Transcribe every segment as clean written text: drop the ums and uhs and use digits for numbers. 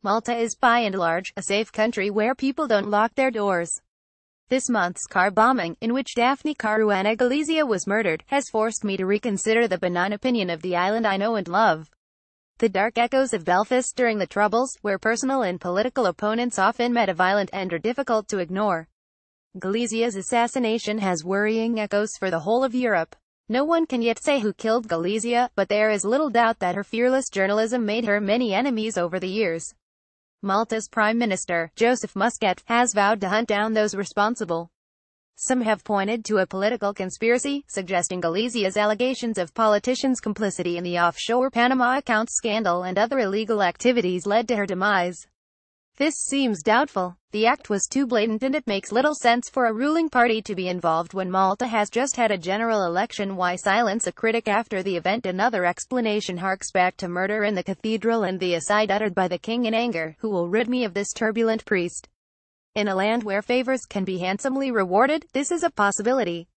Malta is by and large a safe country where people don't lock their doors. This month's car bombing, in which Daphne Caruana Galizia was murdered, has forced me to reconsider the benign opinion of the island I know and love. The dark echoes of Belfast during the Troubles, where personal and political opponents often met a violent end, are difficult to ignore. Galizia's assassination has worrying echoes for the whole of Europe. No one can yet say who killed Galizia, but there is little doubt that her fearless journalism made her many enemies over the years. Malta's Prime Minister, Joseph Muscat, has vowed to hunt down those responsible. Some have pointed to a political conspiracy, suggesting Galizia's allegations of politicians' complicity in the offshore Panama accounts scandal and other illegal activities led to her demise. This seems doubtful. The act was too blatant, and it makes little sense for a ruling party to be involved when Malta has just had a general election. Why silence a critic after the event? Another explanation harks back to murder in the cathedral and the aside uttered by the king in anger, "Who will rid me of this turbulent priest?" In a land where favors can be handsomely rewarded, this is a possibility.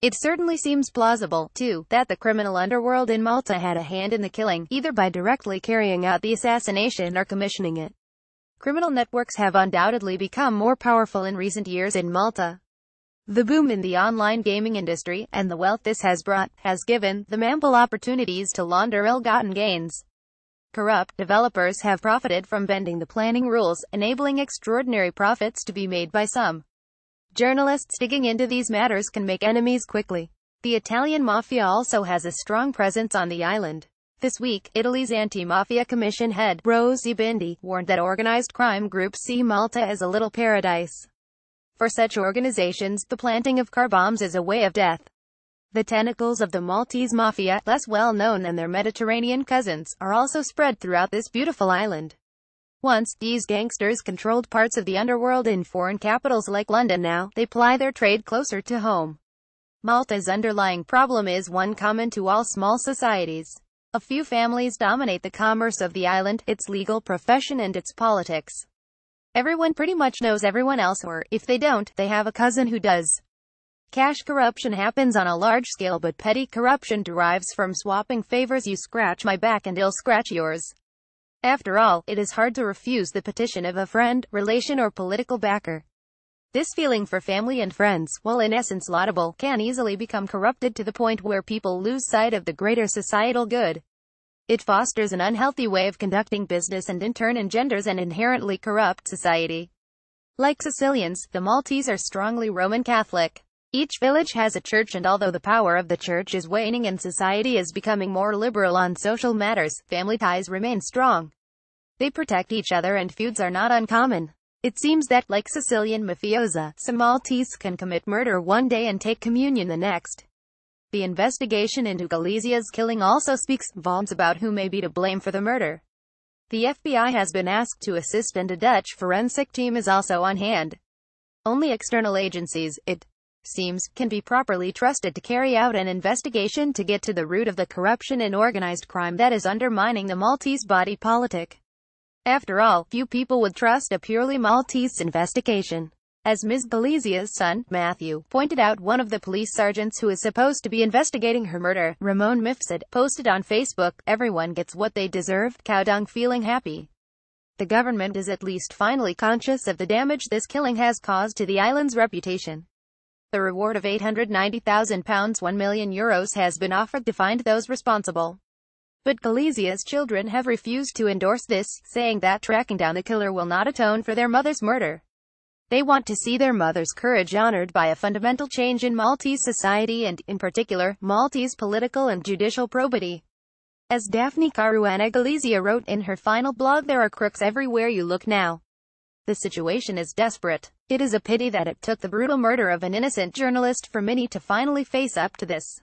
It certainly seems plausible, too, that the criminal underworld in Malta had a hand in the killing, either by directly carrying out the assassination or commissioning it. Criminal networks have undoubtedly become more powerful in recent years in Malta. The boom in the online gaming industry, and the wealth this has brought, has given them ample opportunities to launder ill-gotten gains. Corrupt developers have profited from bending the planning rules, enabling extraordinary profits to be made by some. Journalists digging into these matters can make enemies quickly. The Italian mafia also has a strong presence on the island. This week, Italy's Anti-Mafia Commission head, Rosie Bindi, warned that organized crime groups see Malta as a little paradise. For such organizations, the planting of car bombs is a way of death. The tentacles of the Maltese mafia, less well known than their Mediterranean cousins, are also spread throughout this beautiful island. Once, these gangsters controlled parts of the underworld in foreign capitals like London. Now, they ply their trade closer to home. Malta's underlying problem is one common to all small societies. A few families dominate the commerce of the island, its legal profession and its politics. Everyone pretty much knows everyone else, or, if they don't, they have a cousin who does. Cash corruption happens on a large scale, but petty corruption derives from swapping favors. You scratch my back and I'll scratch yours. After all, it is hard to refuse the petition of a friend, relation or political backer. This feeling for family and friends, while in essence laudable, can easily become corrupted to the point where people lose sight of the greater societal good. It fosters an unhealthy way of conducting business and in turn engenders an inherently corrupt society. Like Sicilians, the Maltese are strongly Roman Catholic. Each village has a church, and although the power of the church is waning and society is becoming more liberal on social matters, family ties remain strong. They protect each other and feuds are not uncommon. It seems that, like Sicilian mafiosa, some Maltese can commit murder one day and take communion the next. The investigation into Galizia's killing also speaks volumes about who may be to blame for the murder. The FBI has been asked to assist, and a Dutch forensic team is also on hand. Only external agencies, it seems, can be properly trusted to carry out an investigation to get to the root of the corruption and organized crime that is undermining the Maltese body politic. After all, few people would trust a purely Maltese investigation. As Ms. Galizia's son, Matthew, pointed out, one of the police sergeants who is supposed to be investigating her murder, Ramon Mifsud, posted on Facebook, "Everyone gets what they deserve, cow dung feeling happy." The government is at least finally conscious of the damage this killing has caused to the island's reputation. The reward of £890,000 €1 million has been offered to find those responsible. But Galizia's children have refused to endorse this, saying that tracking down the killer will not atone for their mother's murder. They want to see their mother's courage honored by a fundamental change in Maltese society and, in particular, Maltese political and judicial probity. As Daphne Caruana Galizia wrote in her final blog, "There are crooks everywhere you look now. The situation is desperate. It is a pity that it took the brutal murder of an innocent journalist for many to finally face up to this."